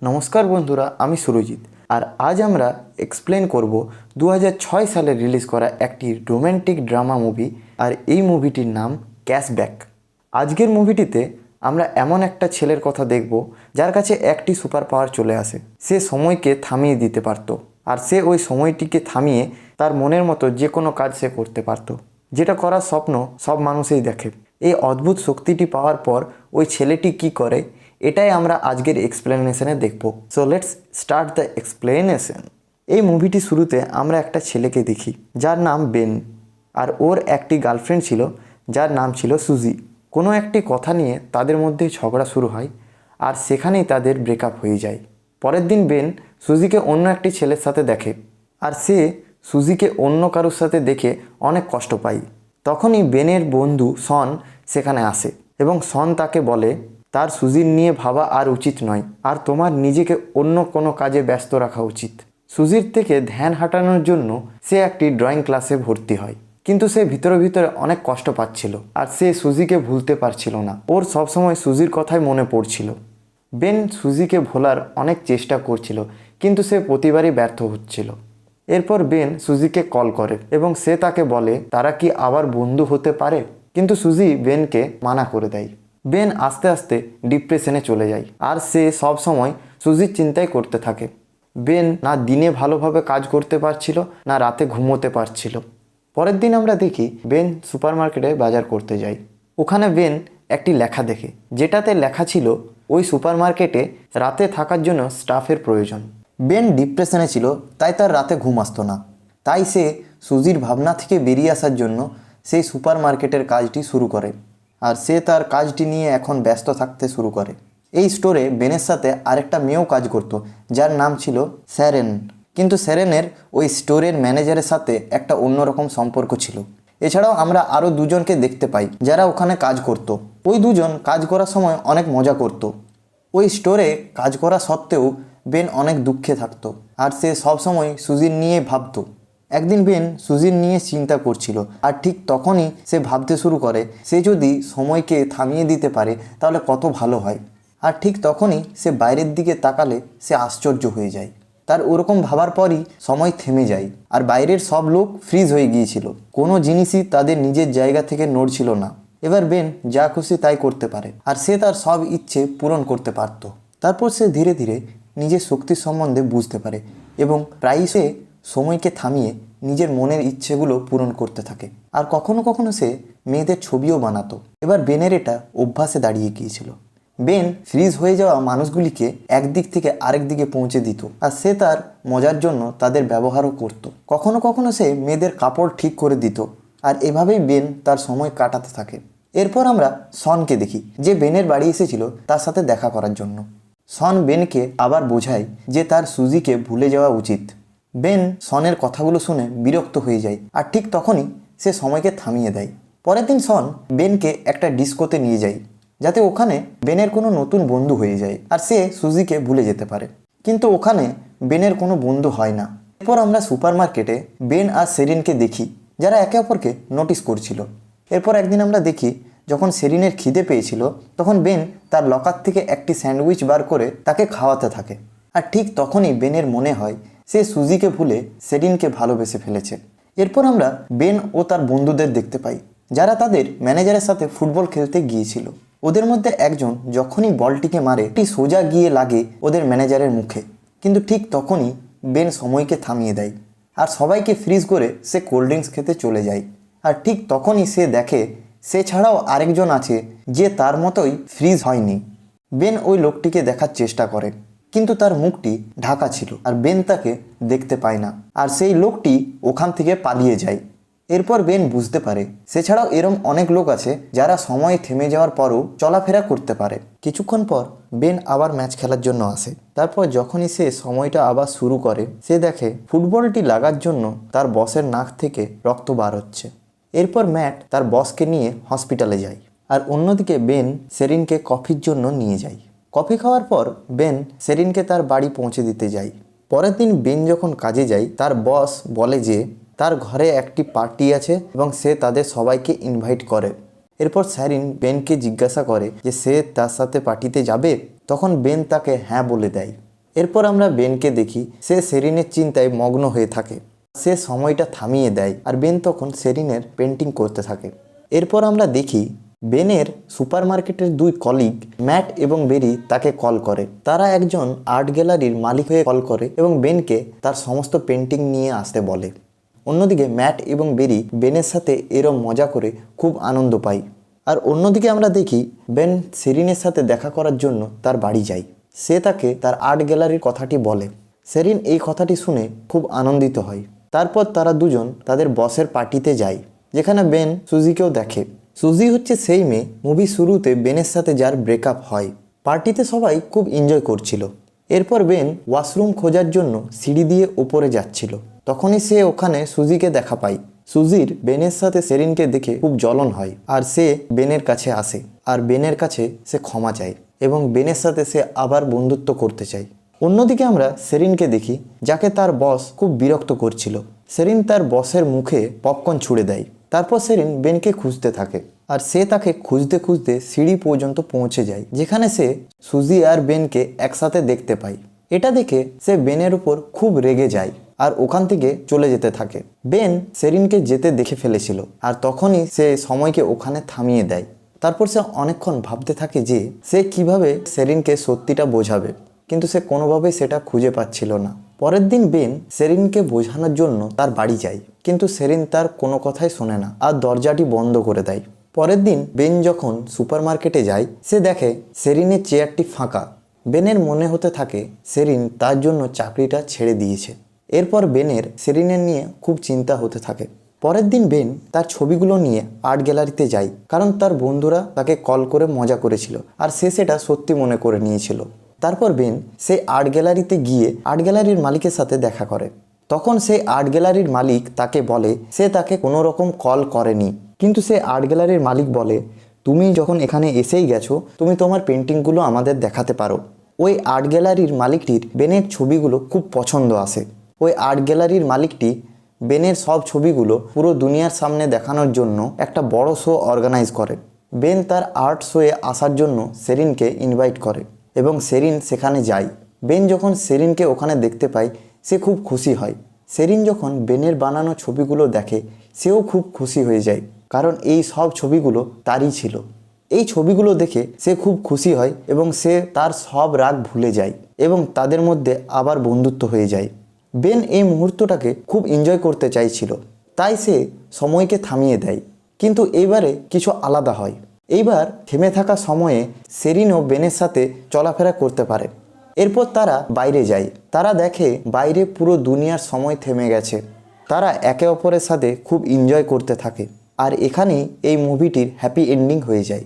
নমস্কার বন্ধুরা, আমি সুরজিৎ। আর আজ আমরা এক্সপ্লেন করব 2006 সালে রিলিজ করা একটি রোম্যান্টিক ড্রামা মুভি, আর এই মুভিটির নাম ক্যাশব্যাক। আজকের মুভিটিতে আমরা এমন একটা ছেলের কথা দেখব যার কাছে একটি সুপার পাওয়ার চলে আসে। সে সময়কে থামিয়ে দিতে পারত, আর সে ওই সময়টিকে থামিয়ে তার মনের মতো যে কোনো কাজ সে করতে পারত, যেটা করার স্বপ্ন সব মানুষই দেখে। এই অদ্ভুত শক্তিটি পাওয়ার পর ওই ছেলেটি কি করে, এটাই আমরা আজকের এক্সপ্লেনেশনে দেখব। So let's start the explanation. এই মুভিটি শুরুতে আমরা একটা ছেলেকে দেখি যার নাম বেন, আর ওর একটি গার্লফ্রেন্ড ছিল যার নাম ছিল সুজি। কোনো একটি কথা নিয়ে তাদের মধ্যে ঝগড়া শুরু হয়, আর সেখানেই তাদের ব্রেকআপ হয়ে যায়। পরের দিন বেন সুজিকে অন্য একটি ছেলের সাথে দেখে, আর সে সুজিকে অন্য কারোর সাথে দেখে অনেক কষ্ট পায়। তখনই বেনের বন্ধু শন সেখানে আসে, এবং শন তাকে বলে তার সুজির নিয়ে ভাবা আর উচিত নয়, আর তোমার নিজেকে অন্য কোনো কাজে ব্যস্ত রাখা উচিত। সুজির থেকে ধ্যান হাঁটানোর জন্য সে একটি ড্রয়িং ক্লাসে ভর্তি হয়, কিন্তু সে ভিতরে ভিতরে অনেক কষ্ট পাচ্ছিল, আর সে সুজিকে ভুলতে পারছিল না। ওর সবসময় সুজির কথাই মনে পড়ছিল। বেন সুজিকে ভোলার অনেক চেষ্টা করছিল, কিন্তু সে প্রতিবারই ব্যর্থ হচ্ছিল। এরপর বেন সুজিকে কল করে এবং সে তাকে বলে তারা কি আবার বন্ধু হতে পারে, কিন্তু সুজি বেনকে মানা করে দেয়। বেন আস্তে আস্তে ডিপ্রেশনে চলে যায়, আর সে সব সময় সুজির চিন্তাই করতে থাকে। বেন না দিনে ভালোভাবে কাজ করতে পারছিল, না রাতে ঘুমোতে পারছিল। পরের দিন আমরা দেখি বেন সুপারমার্কেটে বাজার করতে যায়। ওখানে বেন একটি লেখা দেখে, যেটাতে লেখা ছিল ওই সুপারমার্কেটে রাতে থাকার জন্য স্টাফের প্রয়োজন। বেন ডিপ্রেশনে ছিল, তাই তার রাতে ঘুম আসতো না। তাই সে সুজির ভাবনা থেকে বেরিয়ে আসার জন্য সেই সুপারমার্কেটের কাজটি শুরু করে, আর সে তার কাজটি নিয়ে এখন ব্যস্ত থাকতে শুরু করে। এই স্টোরে বেনের সাথে আরেকটা মেয়েও কাজ করত, যার নাম ছিল স্যারেন। কিন্তু স্যারেনের ওই স্টোরের ম্যানেজারের সাথে একটা অন্যরকম সম্পর্ক ছিল। এছাড়াও আমরা আরও দুজনকে দেখতে পাই যারা ওখানে কাজ করত। ওই দুজন কাজ করার সময় অনেক মজা করত। ওই স্টোরে কাজ করা সত্ত্বেও বেন অনেক দুঃখে থাকতো, আর সে সবসময় সুজির নিয়ে ভাবতো। একদিন বেন সুজির নিয়ে চিন্তা করছিল, আর ঠিক তখনই সে ভাবতে শুরু করে সে যদি সময়কে থামিয়ে দিতে পারে তাহলে কত ভালো হয়। আর ঠিক তখনই সে বাইরের দিকে তাকালে সে আশ্চর্য হয়ে যায়। তার ওরকম ভাবার পরই সময় থেমে যায়, আর বাইরের সব লোক ফ্রিজ হয়ে গিয়েছিল। কোনো জিনিসই তাদের নিজের জায়গা থেকে নড়ছিল না। এবার বেন যা খুশি তাই করতে পারে, আর সে তার সব ইচ্ছে পূরণ করতে পারত। তারপর সে ধীরে ধীরে নিজের শক্তির সম্বন্ধে বুঝতে পারে, এবং প্রায়ই সে সময়কে থামিয়ে নিজের মনের ইচ্ছেগুলো পূরণ করতে থাকে। আর কখনো কখনো সে মেয়েদের ছবিও বানাতো। এবার বেনের এটা অভ্যাসে দাঁড়িয়ে গিয়েছিল। বেন ফ্রিজ হয়ে যাওয়া মানুষগুলিকে একদিক থেকে আরেক দিকে পৌঁছে দিত, আর সে তার মজার জন্য তাদের ব্যবহারও করত। কখনো কখনো সে মেয়েদের কাপড় ঠিক করে দিত, আর এভাবেই বেন তার সময় কাটাতে থাকে। এরপর আমরা শনকে দেখি, যে বেনের বাড়ি এসেছিল তার সাথে দেখা করার জন্য। শন বেনকে আবার বোঝায় যে তার সুজিকে ভুলে যাওয়া উচিত। বেন শনের কথাগুলো শুনে বিরক্ত হয়ে যায়, আর ঠিক তখনই সে সময়কে থামিয়ে দেয়। পরের দিন শন বেনকে একটা ডিস্কোতে নিয়ে যায়, যাতে ওখানে বেনের কোনো নতুন বন্ধু হয়ে যায়, আর সে সুজিকে ভুলে যেতে পারে। কিন্তু ওখানে বেনের কোনো বন্ধু হয় না। এরপর আমরা সুপারমার্কেটে বেন আর সেরিনকে দেখি, যারা একে অপরকে নোটিস করছিল। এরপর একদিন আমরা দেখি যখন সেরিনের খিদে পেয়েছিল, তখন বেন তার লকার থেকে একটি স্যান্ডউইচ বার করে তাকে খাওয়াতে থাকে। আর ঠিক তখনই বেনের মনে হয় সে সুজিকে ভুলে সেরিনকে ভালোবেসে ফেলেছে। এরপর আমরা বেন ও তার বন্ধুদের দেখতে পাই, যারা তাদের ম্যানেজারের সাথে ফুটবল খেলতে গিয়েছিল। ওদের মধ্যে একজন যখনই বলটিকে মারে, এটি সোজা গিয়ে লাগে ওদের ম্যানেজারের মুখে। কিন্তু ঠিক তখনই বেন সময়কে থামিয়ে দেয়, আর সবাইকে ফ্রিজ করে সে কোল্ড ড্রিঙ্কস খেতে চলে যায়। আর ঠিক তখনই সে দেখে সে ছাড়াও আরেকজন আছে যে তার মতোই ফ্রিজ হয়নি। বেন ওই লোকটিকে দেখার চেষ্টা করে, কিন্তু তার মুখটি ঢাকা ছিল, আর বেন তাকে দেখতে পায় না, আর সেই লোকটি ওখান থেকে পালিয়ে যায়। এরপর বেন বুঝতে পারে সে ছাড়াও এরম অনেক লোক আছে যারা সময় থেমে যাওয়ার পরও চলাফেরা করতে পারে। কিছুক্ষণ পর বেন আবার ম্যাচ খেলার জন্য আসে। তারপর যখনই সে সময়টা আবার শুরু করে, সে দেখে ফুটবলটি লাগার জন্য তার বসের নাক থেকে রক্ত বার হচ্ছে। এরপর ম্যাট তার বসকে নিয়ে হসপিটালে যায়, আর অন্যদিকে বেন সেরিনকে কফির জন্য নিয়ে যায়। কফি খাওয়ার পর বেন সেরিনকে তার বাড়ি পৌঁছে দিতে যায়। পরের দিন বেন যখন কাজে যায়, তার বস বলে যে তার ঘরে একটি পার্টি আছে এবং সে তাদের সবাইকে ইনভাইট করে। এরপর সেরিন বেনকে জিজ্ঞাসা করে যে সে তার সাথে পার্টিতে যাবে। তখন বেন তাকে হ্যাঁ বলে দেয়। এরপর আমরা বেনকে দেখি সে সেরিনের চিন্তায় মগ্ন হয়ে থাকে। সে সময়টা থামিয়ে দেয় আর বেন তখন সেরিনের পেন্টিং করতে থাকে। এরপর আমরা দেখি বেনের সুপারমার্কেটের দুই কলিগ ম্যাট এবং বেরি তাকে কল করে। তারা একজন আর্ট গ্যালারির মালিক হয়ে কল করে এবং বেনকে তার সমস্ত পেন্টিং নিয়ে আসতে বলে। অন্যদিকে ম্যাট এবং বেরি বেনের সাথে এরম মজা করে খুব আনন্দ পায়। আর অন্যদিকে আমরা দেখি বেন সেরিনের সাথে দেখা করার জন্য তার বাড়ি যায়। সে তাকে তার আর্ট গ্যালারির কথাটি বলে। সেরিন এই কথাটি শুনে খুব আনন্দিত হয়। তারপর তারা দুজন তাদের বসের পার্টিতে যায়, যেখানে বেন সুজিকেও দেখে। সুজি হচ্ছে সেই মেয়ে মুভি শুরুতে বেনের সাথে যার ব্রেকআপ হয়। পার্টিতে সবাই খুব এনজয় করছিল। এরপর বেন ওয়াশরুম খোঁজার জন্য সিঁড়ি দিয়ে উপরে যাচ্ছিল। তখনই সে ওখানে সুজিকে দেখা পায়। সুজির বেনের সাথে সেরিনকে দেখে খুব জ্বলন হয় আর সে বেনের কাছে আসে আর বেনের কাছে সে ক্ষমা চায় এবং বেনের সাথে সে আবার বন্ধুত্ব করতে চায়। অন্যদিকে আমরা সেরিনকে দেখি, যাকে তার বস খুব বিরক্ত করছিল। সেরিন তার বসের মুখে পপকর্ন ছুঁড়ে দেয়। তারপর সেরিন বেনকে খুঁজতে থাকে আর সে তাকে খুঁজতে খুঁজতে সিঁড়ি পর্যন্ত পৌঁছে যায়, যেখানে সে সুজি আর বেনকে একসাথে দেখতে পায়। এটা দেখে সে বেনের উপর খুব রেগে যায় আর ওখান থেকে চলে যেতে থাকে। বেন সেরিনকে যেতে দেখে ফেলেছিল আর তখনই সে সময়কে ওখানে থামিয়ে দেয়। তারপর সে অনেকক্ষণ ভাবতে থাকে যে সে কিভাবে সেরিনকে সত্যিটা বোঝাবে, কিন্তু সে কোনোভাবেই সেটা খুঁজে পাচ্ছিল না। পরের দিন বেন সেরিনকে বোঝানোর জন্য তার বাড়ি যায়, কিন্তু সেরিন তার কোনো কথাই শোনে না আর দরজাটি বন্ধ করে দেয়। পরের দিন বেন যখন সুপারমার্কেটে যায়, সে দেখে সেরিনের চেয়ারটি ফাঁকা। বেনের মনে হতে থাকে সেরিন তার জন্য চাকরিটা ছেড়ে দিয়েছে। এরপর বেনের সেরিনের নিয়ে খুব চিন্তা হতে থাকে। পরের দিন বেন তার ছবিগুলো নিয়ে আর্ট গ্যালারিতে যায়, কারণ তার বন্ধুরা তাকে কল করে মজা করেছিল আর সে সেটা সত্যি মনে করে নিয়েছিল। তারপর বেন সেই আর্ট গ্যালারিতে গিয়ে আর্ট গ্যালারির মালিকের সাথে দেখা করে। তখন সেই আর্ট গ্যালারির মালিক তাকে বলে সে তাকে কোনো রকম কল করেনি, কিন্তু সে আর্ট গ্যালারির মালিক বলে, তুমি যখন এখানে এসেই গেছো, তুমি তোমার পেন্টিংগুলো আমাদের দেখাতে পারো। ওই আর্ট গ্যালারির মালিকটির বেনের ছবিগুলো খুব পছন্দ আসে। ওই আর্ট গ্যালারির মালিকটি বেনের সব ছবিগুলো পুরো দুনিয়ার সামনে দেখানোর জন্য একটা বড় শো অর্গানাইজ করে। বেন তার আর্ট শোয়ে আসার জন্য সেরিনকে ইনভাইট করে এবং সেরিন সেখানে যায়। বেন যখন সেরিনকে ওখানে দেখতে পায়, সে খুব খুশি হয়। সেরিন যখন বেনের বানানো ছবিগুলো দেখে, সেও খুব খুশি হয়ে যায়, কারণ এই সব ছবিগুলো তারই ছিল। এই ছবিগুলো দেখে সে খুব খুশি হয় এবং সে তার সব রাগ ভুলে যায় এবং তাদের মধ্যে আবার বন্ধুত্ব হয়ে যায়। বেন এই মুহূর্তটাকে খুব এনজয় করতে চাইছিল, তাই সে সময়কে থামিয়ে দেয়। কিন্তু এইবারে কিছু আলাদা হয়। এইবার থেমে থাকা সময়ে সেরিনও বেনের সাথে চলাফেরা করতে পারে। এরপর তারা বাইরে যায়। তারা দেখে বাইরে পুরো দুনিয়ার সময় থেমে গেছে। তারা একে অপরের সাথে খুব এনজয় করতে থাকে। আর এখানেই এই মুভিটির হ্যাপি এন্ডিং হয়ে যায়।